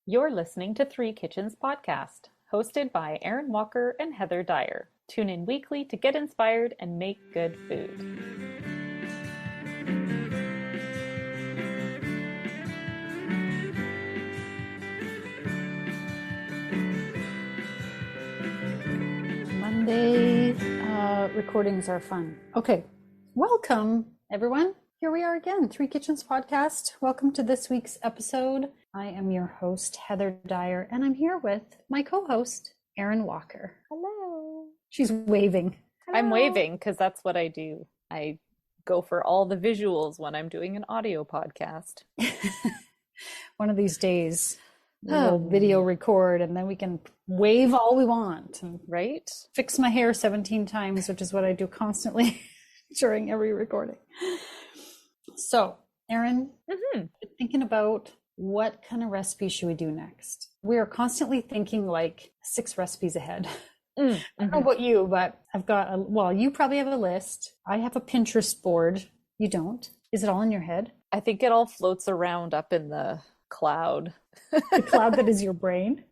You're listening to Three Kitchens Podcast, hosted by Erin Walker and Heather Dyer. Tune in weekly to get inspired and make good food. Monday recordings are fun. Okay, welcome everyone. Here we are again, Three Kitchens Podcast. Welcome to this week's episode. I am your host, Heather Dyer, and I'm here with my co-host, Erin Walker. Hello. She's waving. Hello. I'm waving because that's what I do. I go for all the visuals when I'm doing an audio podcast. One of these days, we'll video record and then we can wave all we want. And right? Fix my hair 17 times, which is what I do constantly during every recording. So, Erin, thinking about what kind of recipe should we do next? We are constantly thinking like 6 recipes ahead. I don't know about you, but I've got you probably have a list. I have a Pinterest board. You don't. Is it all in your head? I think it all floats around up in the cloud. The cloud that is your brain?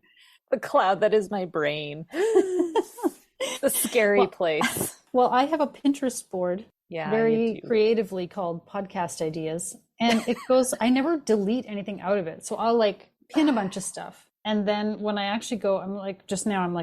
The cloud that is my brain. The scary place. Well, I have a Pinterest board. Yeah, very creatively called podcast ideas. And it goes, I never delete anything out of it. So I'll like pin a bunch of stuff. And then when I actually go, I'm like,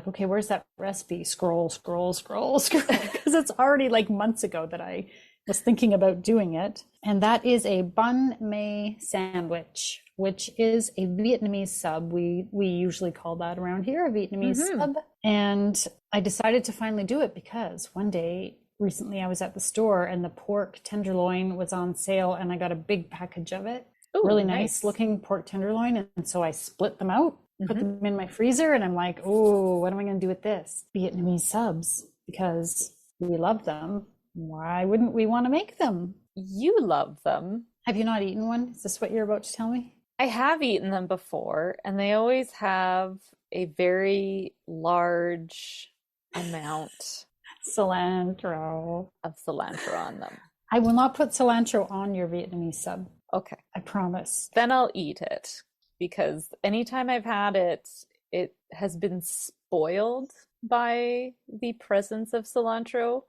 okay, where's that recipe? Scroll. Because it's already like months ago that I was thinking about doing it. And that is a Bánh Mì Sandwich, which is a Vietnamese sub. We usually call that around here, a Vietnamese sub. And I decided to finally do it because one day, recently I was at the store and the pork tenderloin was on sale and I got a big package of it. Ooh, really nice looking pork tenderloin. And so I split them out, put them in my freezer, and I'm like, oh, what am I going to do with this? Vietnamese subs, because we love them. Why wouldn't we want to make them? You love them. Have you not eaten one? Is this what you're about to tell me? I have eaten them before, and they always have a very large amount cilantro on them. I will not put cilantro on your Vietnamese sub. Okay. I promise. Then I'll eat it, because anytime I've had it, it has been spoiled by the presence of cilantro.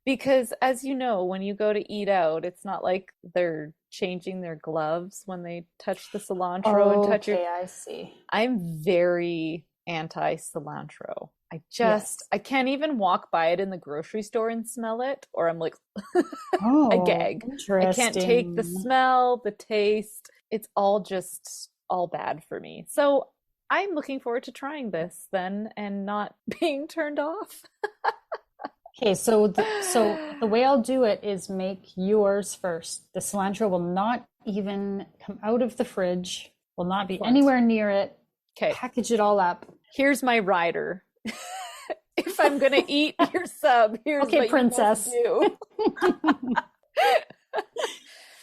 Because as you know, when you go to eat out, it's not like they're changing their gloves when they touch the cilantro and touch your... I see. I'm very anti-cilantro. I can't even walk by it in the grocery store and smell it, or I'm like, I gag. I can't take the smell, the taste. It's all bad for me. So I'm looking forward to trying this then and not being turned off. Okay, so the way I'll do it is make yours first. The cilantro will not even come out of the fridge, will not be anywhere near it. Okay. Package it all up. Here's my rider. If I'm going to eat your sub, here's what princess. You do.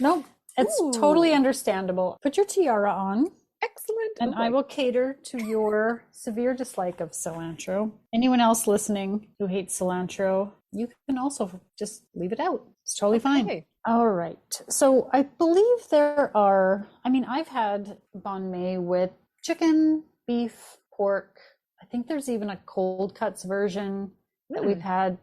Nope, it's totally understandable. Put your tiara on. Excellent. And I will cater to your severe dislike of cilantro. Anyone else listening who hates cilantro, you can also just leave it out. It's totally fine. All right. So I believe I've had banh mi with chicken, beef, pork. I think there's even a cold cuts version that we've had.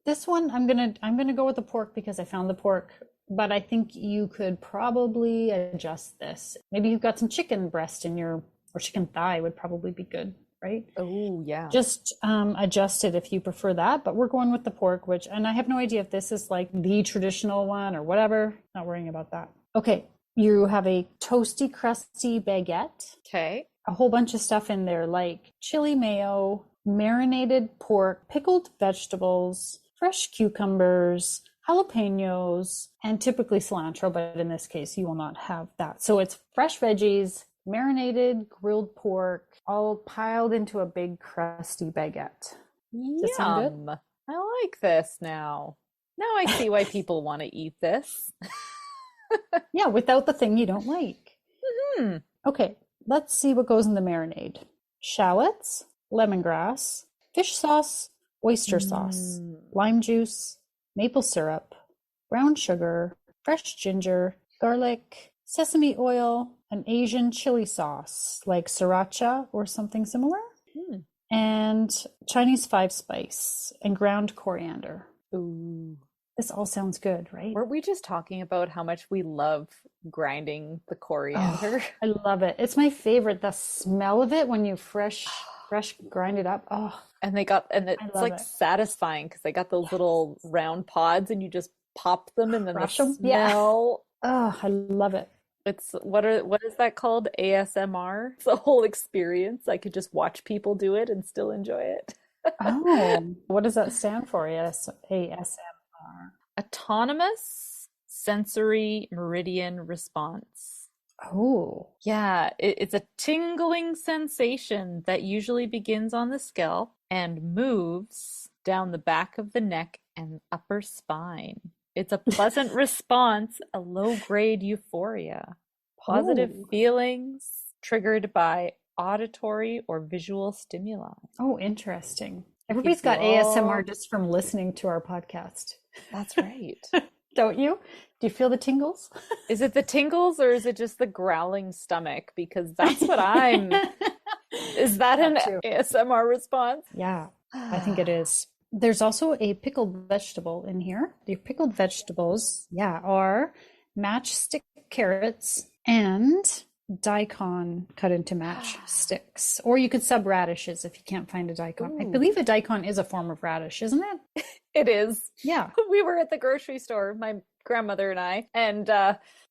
This one, I'm gonna go with the pork because I found the pork. But I think you could probably adjust this. Maybe you've got some chicken breast or chicken thigh would probably be good, right? Oh, yeah. Just adjust it if you prefer that. But we're going with the pork, and I have no idea if this is like the traditional one or whatever. Not worrying about that. Okay, you have a toasty, crusty baguette. Okay. A whole bunch of stuff in there like chili mayo, marinated pork, pickled vegetables, fresh cucumbers, jalapeños, and typically cilantro, but in this case, you will not have that. So it's fresh veggies, marinated grilled pork, all piled into a big crusty baguette. Does that sound good? I like this now. Now I see why people want to eat this. Yeah, without the thing you don't like. Okay, let's see what goes in the marinade. Shallots, lemongrass, fish sauce, oyster sauce, lime juice, maple syrup, brown sugar, fresh ginger, garlic, sesame oil, an Asian chili sauce like sriracha or something similar, and Chinese 5-spice and ground coriander. Ooh. This all sounds good, right? Weren't we just talking about how much we love grinding the coriander? I love it. It's my favorite. The smell of it when you fresh grind it up. Oh, and it's like satisfying because they got those little round pods and you just pop them and then the smell. Yeah. Oh, I love it. It's what is that called? ASMR. It's a whole experience. I could just watch people do it and still enjoy it. Oh, what does that stand for? ASMR. Autonomous sensory meridian response. Oh. Yeah, it's a tingling sensation that usually begins on the scalp and moves down the back of the neck and upper spine. It's a pleasant response, a low-grade euphoria. Positive feelings triggered by auditory or visual stimuli. Oh, interesting. Everybody's got ASMR just from listening to our podcast. That's right. Don't you? Do you feel the tingles? Is it the tingles or is it just the growling stomach? Because that's what Is that an ASMR response? Yeah, I think it is. There's also a pickled vegetable in here. The pickled vegetables, are matchstick carrots and daikon cut into matchsticks. Or you could sub radishes if you can't find a daikon. I believe a daikon is a form of radish, isn't it? It is. Yeah. We were at the grocery store, my grandmother and I, and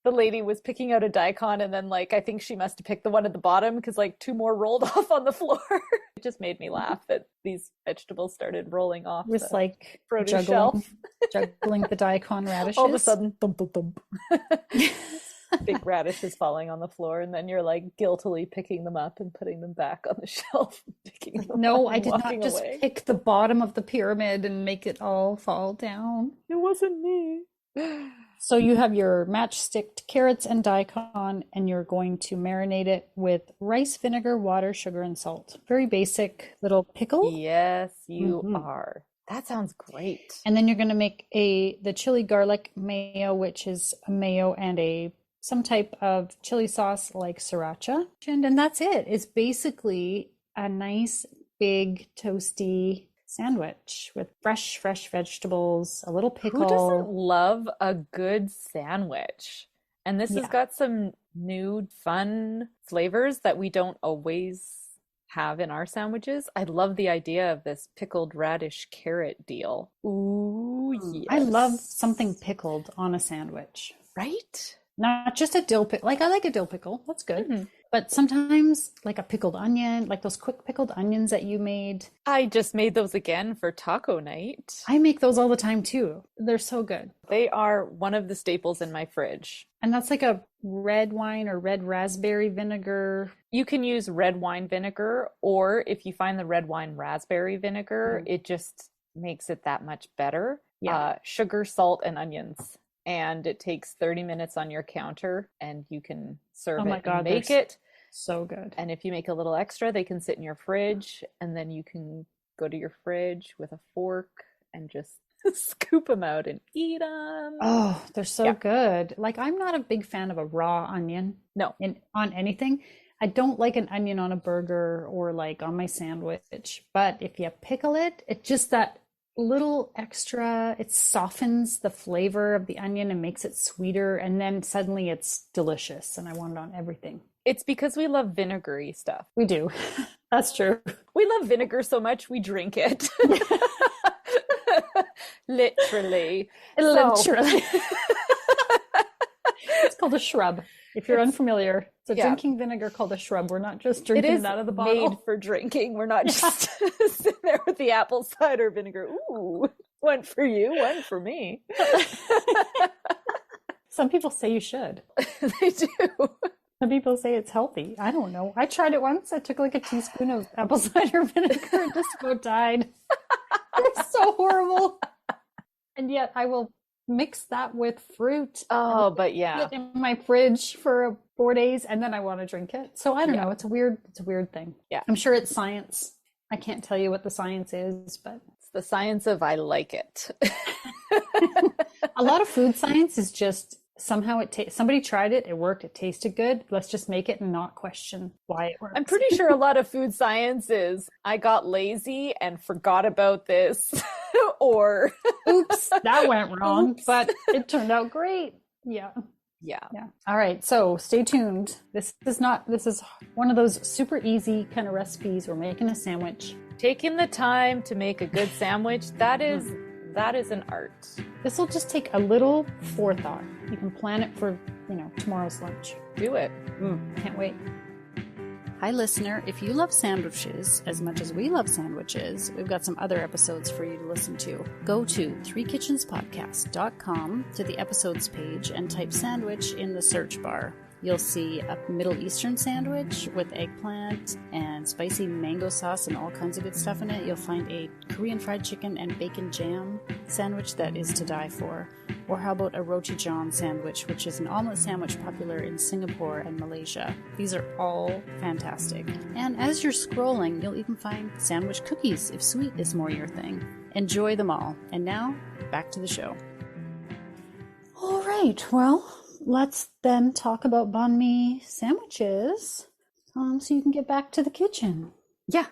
the lady was picking out a daikon, and then I think she must have picked the one at the bottom because 2 more rolled off on the floor. It just made me laugh that these vegetables started rolling off the produce shelf. Juggling the daikon radishes. All of a sudden, thump, thump, thump. Big radishes falling on the floor, and then you're guiltily picking them up and putting them back on the shelf. Picking them no, I did not just pick the bottom of the pyramid and make it all fall down. It wasn't me. So you have your matchstick carrots and daikon, and you're going to marinate it with rice vinegar, water, sugar, and salt. Very basic little pickle. Yes, you are. That sounds great. And then you're going to make the chili garlic mayo, which is a mayo and some type of chili sauce like sriracha. And that's it. It's basically a nice, big, toasty sandwich with fresh vegetables, a little pickle. Who doesn't love a good sandwich? And this has got some new, fun flavors that we don't always have in our sandwiches. I love the idea of this pickled radish carrot deal. Ooh, yes. I love something pickled on a sandwich. Right? Not just a dill pickle. I like a dill pickle. That's good. But sometimes a pickled onion, those quick pickled onions that you made. I just made those again for taco night. I make those all the time too. They're so good. They are one of the staples in my fridge. And that's a red wine or red raspberry vinegar. You can use red wine vinegar, or if you find the red wine raspberry vinegar, it just makes it that much better. Yeah. Sugar, salt, and onions. And it takes 30 minutes on your counter, and you can serve it and make it. So good. And if you make a little extra, they can sit in your fridge, and then you can go to your fridge with a fork and just scoop them out and eat them. Oh, they're so good. I'm not a big fan of a raw onion. No. On anything. I don't like an onion on a burger or on my sandwich. But if you pickle it, it's just that little extra, it softens the flavor of the onion and makes it sweeter, and then suddenly it's delicious and I want it on everything. It's because we love vinegary stuff. We do. That's true. We love vinegar so much we drink it. Literally. It's called a shrub. If you're unfamiliar, it's a drinking vinegar called a shrub. We're not just drinking it out of the bottle. It is made for drinking. We're not just sitting there with the apple cider vinegar. Ooh, one for you, one for me. Some people say you should. They do. Some people say it's healthy. I don't know. I tried it once. I took a teaspoon of apple cider vinegar and just about died. It's so horrible. And yet I will mix that with fruit. Oh, but it in my fridge for 4 days, and then I want to drink it. So I don't know. It's a weird thing. Yeah. I'm sure it's science. I can't tell you what the science is, but it's the science of I like it. A lot of food science is just somehow somebody tried it, it worked, it tasted good. Let's just make it and not question why it works. I'm pretty sure a lot of food science is I got lazy and forgot about this or oops, that went wrong, but it turned out great. Yeah. All right, so stay tuned. This is one of those super easy kind of recipes. We're making a sandwich. Taking the time to make a good sandwich, that is an art. This will just take a little forethought. You can plan it for, tomorrow's lunch. Do it. Can't wait. Hi, listener. If you love sandwiches as much as we love sandwiches, we've got some other episodes for you to listen to. Go to threekitchenspodcast.com to the episodes page and type sandwich in the search bar. You'll see a Middle Eastern sandwich with eggplant and spicy mango sauce and all kinds of good stuff in it. You'll find a Korean fried chicken and bacon jam sandwich that is to die for. Or how about a roti john sandwich, which is an omelet sandwich popular in Singapore and Malaysia. These are all fantastic. And as you're scrolling, you'll even find sandwich cookies if sweet is more your thing. Enjoy them all. And now, back to the show. All right, well, let's then talk about banh mi sandwiches so you can get back to the kitchen. Yeah.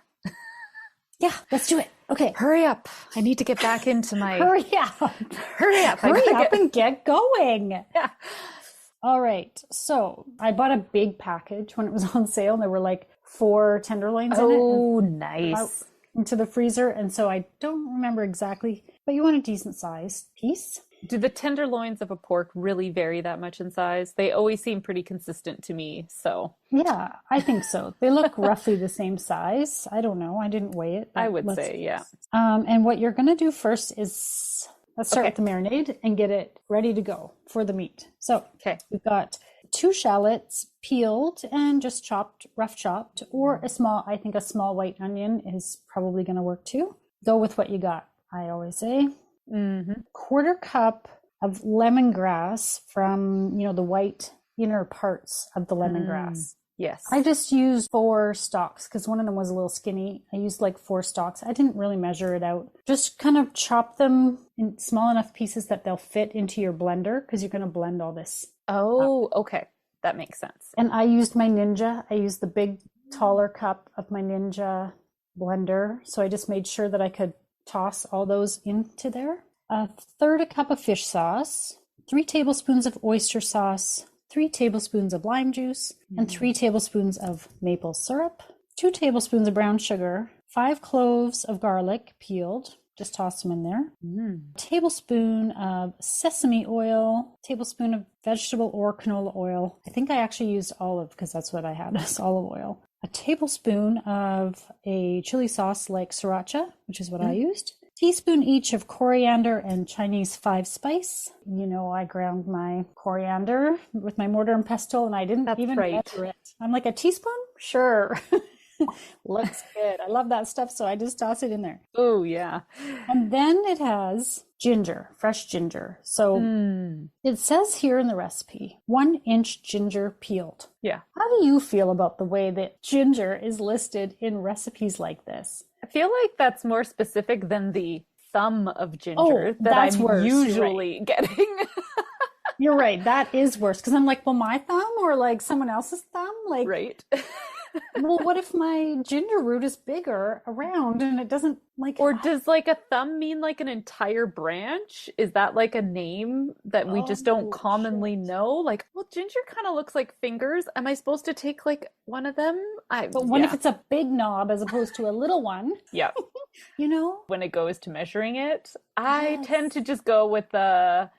Yeah, let's do it. Okay. Hurry up. I need to get back into my... Hurry up. Hurry up. And get going. Yeah. All right. So I bought a big package when it was on sale, and there were like 4 tenderloins in it. Oh, nice. Into the freezer. And so I don't remember exactly, but you want a decent sized piece. Do the tenderloins of a pork really vary that much in size? They always seem pretty consistent to me, so. Yeah, I think so. They look roughly the same size. I don't know. I didn't weigh it. I would say, yeah. And what you're going to do first is, let's start with the marinade and get it ready to go for the meat. So we've got 2 shallots peeled and just rough chopped, or a small white onion is probably going to work too. Go with what you got, I always say. Mm-hmm. 1/4 cup of lemongrass from, the white inner parts of the lemongrass. Yes. I just used 4 stalks because one of them was a little skinny. I used like 4 stalks. I didn't really measure it out. Just kind of chop them in small enough pieces that they'll fit into your blender because you're going to blend all this. Oh, okay. That makes sense. And I used the big, taller cup of my Ninja blender. So I just made sure that I could toss all those into there. 1/3 cup of fish sauce, 3 tablespoons of oyster sauce, 3 tablespoons of lime juice, and 3 tablespoons of maple syrup, 2 tablespoons of brown sugar, 5 cloves of garlic peeled. Just toss them in there. A tablespoon of sesame oil, tablespoon of vegetable or canola oil. I think I actually used olive because that's what I had as olive oil. A tablespoon of a chili sauce like sriracha, which is what I used. Teaspoon each of coriander and Chinese 5 spice. I ground my coriander with my mortar and pestle, and I didn't measure it. I'm like, a teaspoon? Sure. Looks good. I love that stuff, so I just toss it in there. Oh, yeah. And then it has ginger, fresh ginger. So it says here in the recipe, 1-inch ginger peeled. Yeah. How do you feel about the way that ginger is listed in recipes like this? I feel like that's more specific than the thumb of ginger that I'm usually getting. You're right. That is worse. Because I'm like, well, my thumb or like someone else's thumb? Like, right. Well, what if my ginger root is bigger around and it doesn't like... Or does like a thumb mean like an entire branch? Is that like a name that we just don't commonly know? Like, well, ginger kind of looks like fingers. Am I supposed to take like one of them? But what if it's a big knob as opposed to a little one? Yeah. When it goes to measuring it, I tend to just go with that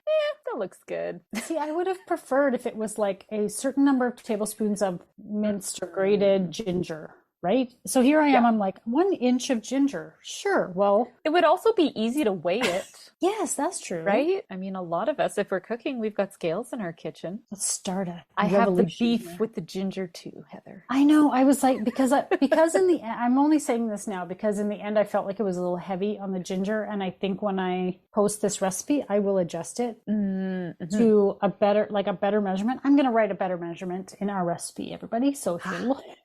looks good. See, I would have preferred if it was like a certain number of tablespoons of minced or grated ginger, right? So here I am, I'm like, 1 inch of ginger. Sure. Well, it would also be easy to weigh it. Yes, that's true. Right? I mean, a lot of us, if we're cooking, we've got scales in our kitchen. Let's start a I have the beef with the ginger too, Heather. I know. I was like, because in the end, I'm only saying this now because in the end I felt like it was a little heavy on the ginger. And I think when I post this recipe, I will adjust it to a better measurement. I'm going to write a better measurement in our recipe, everybody. So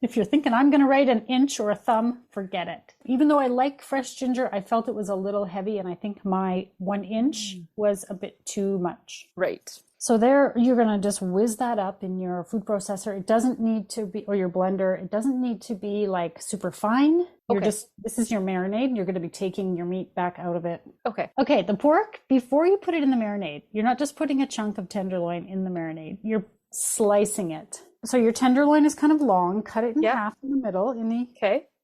if you're thinking I'm going to write an inch or a thumb, forget it. Even though I like fresh ginger, I felt it was a little heavy. And I think my 1 inch was a bit too much. Right. So there, you're going to just whiz that up in your food processor. It doesn't need to be, or your blender, it doesn't need to be like super fine. This is your marinade. You're going to be taking your meat back out of it. Okay. Okay, the pork, before you put it in the marinade, you're not just putting a chunk of tenderloin in the marinade. You're slicing it. So your tenderloin is kind of long. Cut it in half in the middle in the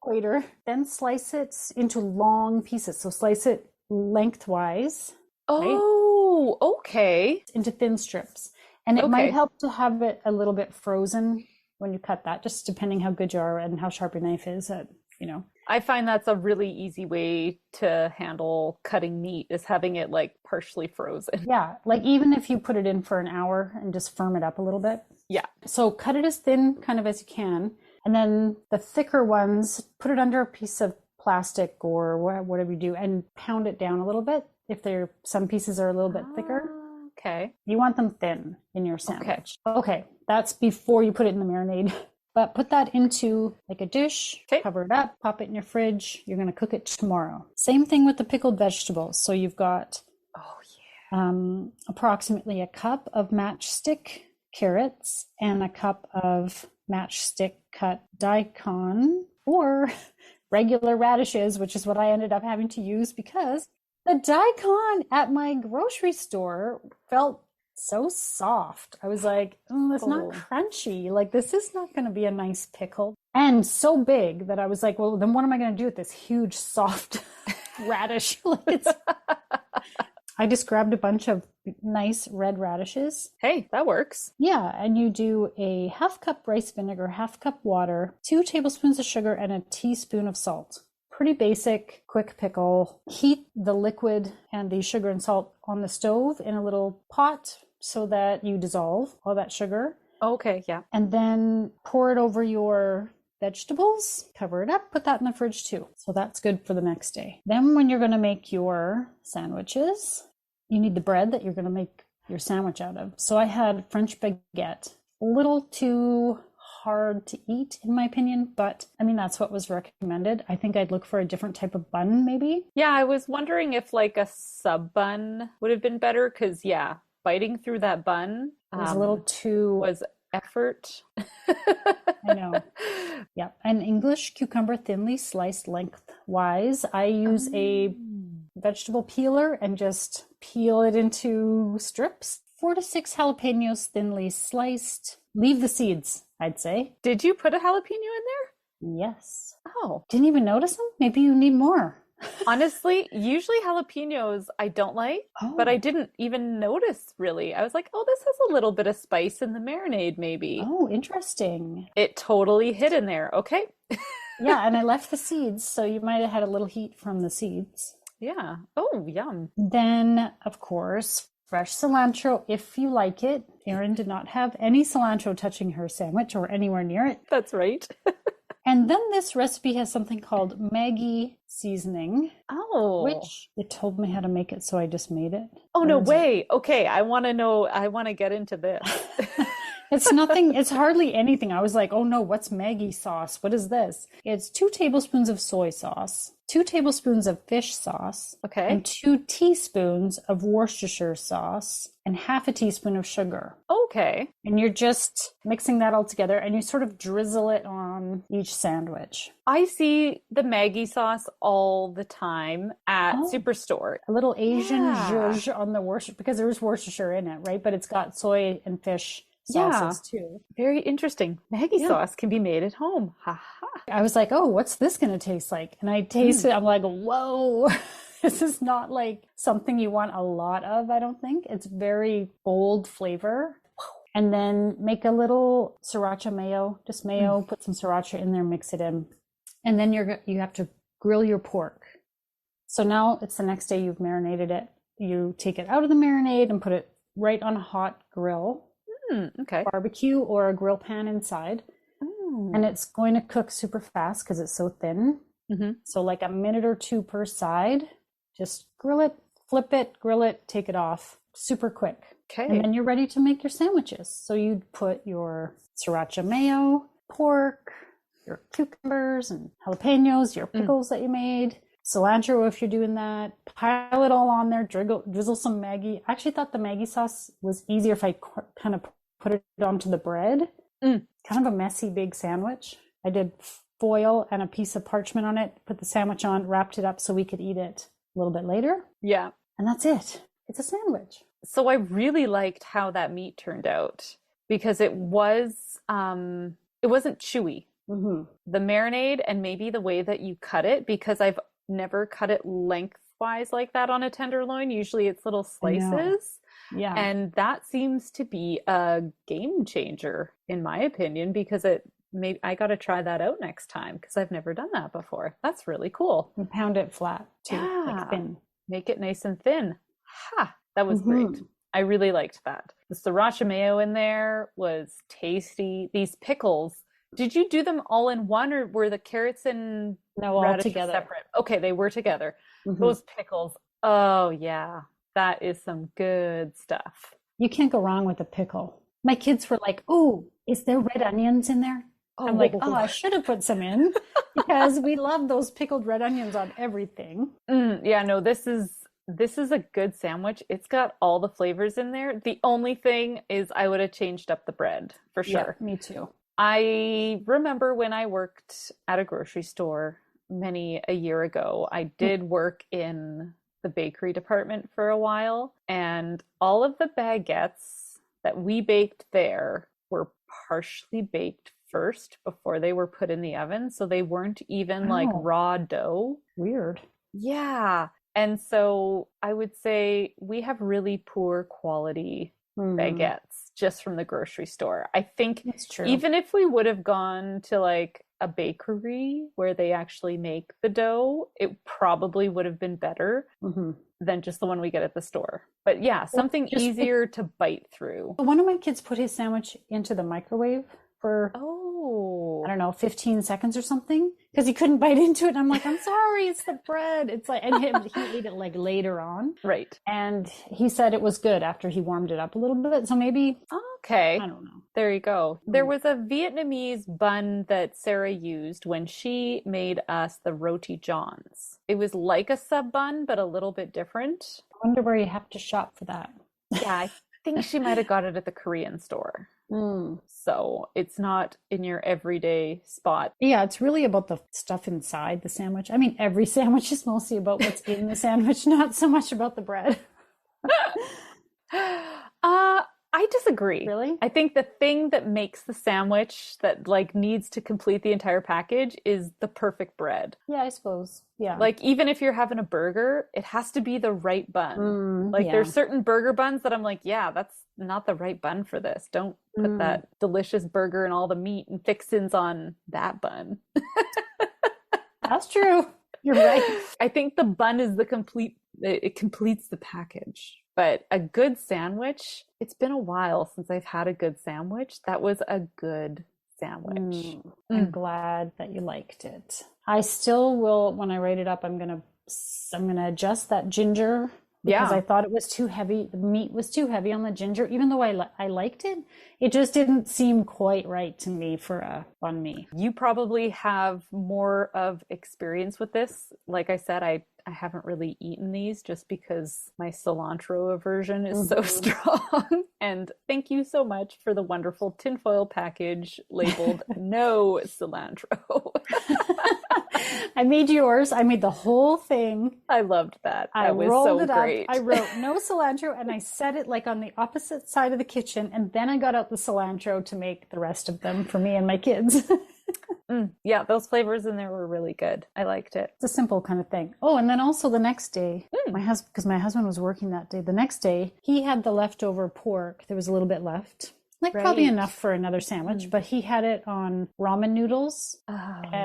equator. Then slice it into long pieces. So slice it lengthwise. Oh, okay. Into thin strips. And it might help to have it a little bit frozen when you cut that, just depending how good you are and how sharp your knife is at, I find that's a really easy way to handle cutting meat, is having it like partially frozen. Yeah, like even if you put it in for an hour and just firm it up a little bit. Yeah. So cut it as thin kind of as you can. And then the thicker ones, put it under a piece of plastic or whatever you do and pound it down a little bit. If some pieces are a little bit thicker. Okay. You want them thin in your sandwich. Okay. That's before you put it in the marinade. But put that into like a dish, cover it up, pop it in your fridge. You're going to cook it tomorrow. Same thing with the pickled vegetables. So you've got approximately a cup of matchstick carrots and a cup of matchstick cut daikon or regular radishes, which is what I ended up having to use because the daikon at my grocery store felt so soft. I was like, it's not crunchy. Like, this is not going to be a nice pickle. And so big that I was like, well, then what am I going to do with this huge, soft radish? I just grabbed a bunch of nice red radishes. Hey, that works. Yeah, and you do a half cup rice vinegar, half cup water, 2 tablespoons of sugar, and a teaspoon of salt. Pretty basic, quick pickle. Heat the liquid and the sugar and salt on the stove in a little pot so that you dissolve all that sugar. Okay, yeah. And then pour it over your vegetables, cover it up, put that in the fridge too. So that's good for the next day. Then when you're going to make your sandwiches, you need the bread that you're going to make your sandwich out of. So I had French baguette, a little too hard to eat in my opinion, but I mean, that's what was recommended. I think I'd look for a different type of bun maybe. Yeah, I was wondering if like a sub bun would have been better because biting through that bun was a little too was effort. I know. Yeah. An English cucumber thinly sliced lengthwise. I use a vegetable peeler and just peel it into strips. 4 to 6 jalapeños thinly sliced. Leave the seeds, I'd say. Did you put a jalapeno in there? Yes. Oh. Didn't even notice them? Maybe you need more. Honestly, usually jalapenos I don't like, but I didn't even notice really. I was like, oh, this has a little bit of spice in the marinade maybe. Oh, interesting. It totally hit in there. Okay. Yeah, and I left the seeds, so you might have had a little heat from the seeds. Yeah. Oh, yum. Then, of course, fresh cilantro if you like it. Erin did not have any cilantro touching her sandwich or anywhere near it. That's right. And then this recipe has something called Maggi seasoning. Oh. Which it told me how to make it, so I just made it. Oh, no way. Okay, I want to know. I want to get into this. It's nothing. It's hardly anything. I was like, oh no, what's Maggi sauce? What is this? It's 2 tablespoons of soy sauce, 2 tablespoons of fish sauce, and 2 teaspoons of Worcestershire sauce, and half a teaspoon of sugar. Okay. And you're just mixing that all together and you sort of drizzle it on each sandwich. I see the Maggi sauce all the time at Superstore. A little Asian zhuzh on the Worcestershire, because there's Worcestershire in it, right? But it's got soy and fish sauces too. Very interesting. Maggi sauce can be made at home. Ha ha. I was like, oh, what's this going to taste like? And I tasted it. I'm like, whoa. This is not like something you want a lot of, I don't think. It's very bold flavor. And then make a little sriracha mayo, just mayo, put some sriracha in there, mix it in. And then you have to grill your pork. So now it's the next day you've marinated it. You take it out of the marinade and put it right on a hot grill. Okay. Barbecue or a grill pan inside. And it's going to cook super fast because it's so thin. So like a minute or 2 per side. Just grill it, flip it, grill it, take it off. Super quick. Okay. And then you're ready to make your sandwiches. So you'd put your sriracha mayo, pork, your cucumbers and jalapenos, your pickles that you made, cilantro if you're doing that. Pile it all on there, drizzle some Maggi. I actually thought the Maggi sauce was easier if I kind of put it onto the bread. Kind of a messy big sandwich. I did foil and a piece of parchment on it, put the sandwich on, wrapped it up so we could eat it a little bit later. Yeah. And that's it. It's a sandwich. So I really liked how that meat turned out because it wasn't chewy. Mm-hmm. The marinade and maybe the way that you cut it, because I've never cut it lengthwise like that on a tenderloin. Usually it's little slices. Yeah. And that seems to be a game changer in my opinion, because I got to try that out next time because I've never done that before. That's really cool. And pound it flat too, like thin. Make it nice and thin. That was great. I really liked that. The sriracha mayo in there was tasty. These pickles, did you do them all in one, or were the carrots and radish together separate? Okay, they were together. Those pickles, oh yeah, that is some good stuff. You can't go wrong with a pickle. My kids were like, "Oh, is there red onions in there?" I'm like, I should have put some in because we love those pickled red onions on everything. Yeah, no, this is a good sandwich. It's got all the flavors in there. The only thing is I would have changed up the bread for sure. Yeah, me too. I remember when I worked at a grocery store many a year ago, I did work in the bakery department for a while, and all of the baguettes that we baked there were partially baked first before they were put in the oven. So they weren't even like raw dough. Weird. Yeah. And so I would say we have really poor quality baguettes just from the grocery store. I think that's true. Even if we would have gone to like a bakery where they actually make the dough, it probably would have been better than just the one we get at the store. But yeah, something easier to bite through. One of my kids put his sandwich into the microwave for I don't know, 15 seconds or something, because he couldn't bite into it. And I'm like, I'm sorry, it's the bread. It's like, and he ate it like later on. Right. And he said it was good after he warmed it up a little bit. So maybe, okay, I don't know. There you go. There was a Vietnamese bun that Sarah used when she made us the roti johns. It was like a sub bun, but a little bit different. I wonder where you have to shop for that. Yeah, I think she might have got it at the Korean store. So it's not in your everyday spot. Yeah, it's really about the stuff inside the sandwich. I mean, every sandwich is mostly about what's in the sandwich, not so much about the bread. I disagree. Really? I think the thing that makes the sandwich that like needs to complete the entire package is the perfect bread. Yeah, I suppose. Yeah. Like even if you're having a burger, it has to be the right bun. There's certain burger buns that I'm like, yeah, that's not the right bun for this. Don't put that delicious burger and all the meat and fixins on that bun. That's true. You're right. I think the bun is it completes the package. But a good sandwich, it's been a while since I've had a good sandwich. That was a good sandwich. I'm glad that you liked it. I still will, when I write it up, I'm gonna adjust that ginger because I thought it was too heavy. The meat was too heavy on the ginger, even though I liked it. It just didn't seem quite right to me for a banh mi. You probably have more of experience with this. Like I said, I haven't really eaten these just because my cilantro aversion is so strong. And thank you so much for the wonderful tinfoil package labeled no cilantro. I made yours. I made the whole thing. I loved that. That was so great. I wrote no cilantro and I set it like on the opposite side of the kitchen. And then I got out the cilantro to make the rest of them for me and my kids. Yeah, those flavors in there were really good. I liked it. It's a simple kind of thing. Oh, and then also the next day, because my husband was working that day, the next day, he had the leftover pork. There was a little bit left. Probably enough for another sandwich, but he had it on ramen noodles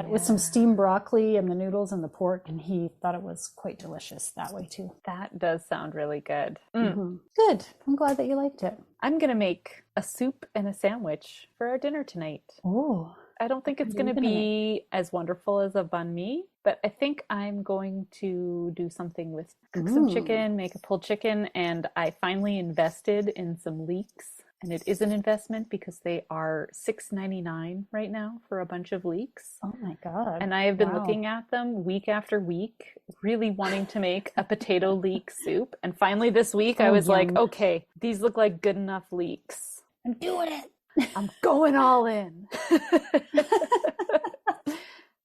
with some steamed broccoli and the noodles and the pork, and he thought it was quite delicious that way too. That does sound really good. Good. I'm glad that you liked it. I'm going to make a soup and a sandwich for our dinner tonight. Oh. I don't think it's going to be as wonderful as a banh mi, but I think I'm going to do something with cook some chicken, make a pulled chicken, and I finally invested in some leeks And it is an investment because they are $6.99 right now for a bunch of leeks. Oh my God. And I have been looking at them week after week, really wanting to make a potato leek soup. And finally this week I was like, okay, these look like good enough leeks. I'm doing it. I'm going all in.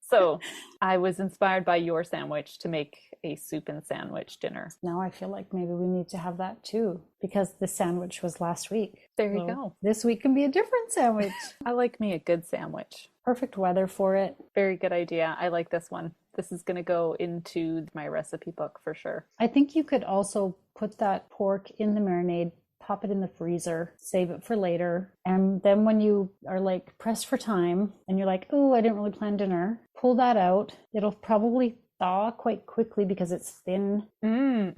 So I was inspired by your sandwich to make a soup and sandwich dinner. Now I feel like maybe we need to have that too, because the sandwich was last week. There you go. This week can be a different sandwich. I like me a good sandwich. Perfect weather for it. Very good idea. I like this one. This is going to go into my recipe book for sure. I think you could also put that pork in the marinade, pop it in the freezer, save it for later. And then when you are like pressed for time and you're like, oh, I didn't really plan dinner, pull that out. It'll probably thaw quite quickly because it's thin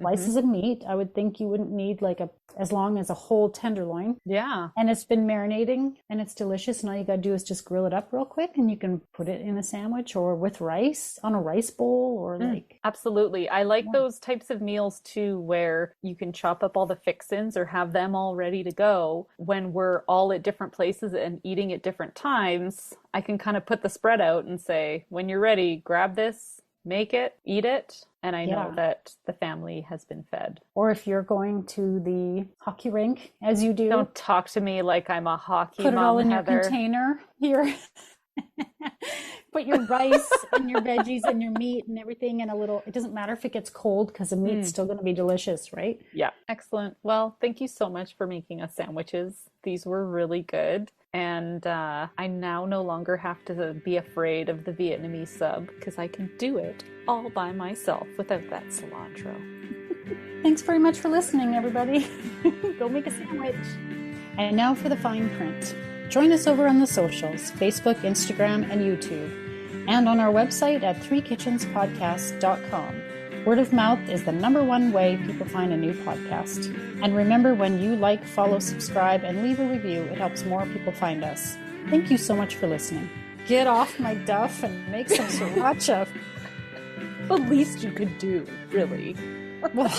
slices of meat. I would think you wouldn't need like as long as a whole tenderloin. Yeah. And it's been marinating and it's delicious. And all you got to do is just grill it up real quick and you can put it in a sandwich or with rice on a rice bowl or like. Absolutely. I like those types of meals too, where you can chop up all the fixins or have them all ready to go when we're all at different places and eating at different times. I can kind of put the spread out and say, when you're ready, grab this, make it, eat it, and I know that the family has been fed. Or if you're going to the hockey rink, as you do. Don't talk to me like I'm a hockey mom, Put it all in Heather. Your container here. Put your rice and your veggies and your meat and everything in a little, it doesn't matter if it gets cold because the meat's still going to be delicious, right? Yeah. Excellent. Well, thank you so much for making us sandwiches. These were really good. And I now no longer have to be afraid of the Vietnamese sub because I can do it all by myself without that cilantro. Thanks very much for listening, everybody. Go make a sandwich. And now for the fine print. Join us over on the socials, Facebook, Instagram, and YouTube, and on our website at threekitchenspodcast.com. Word of mouth is the #1 way people find a new podcast. And remember, when you like, follow, subscribe, and leave a review, it helps more people find us. Thank you so much for listening. Get off my duff and make some sriracha. The least you could do, really. Well,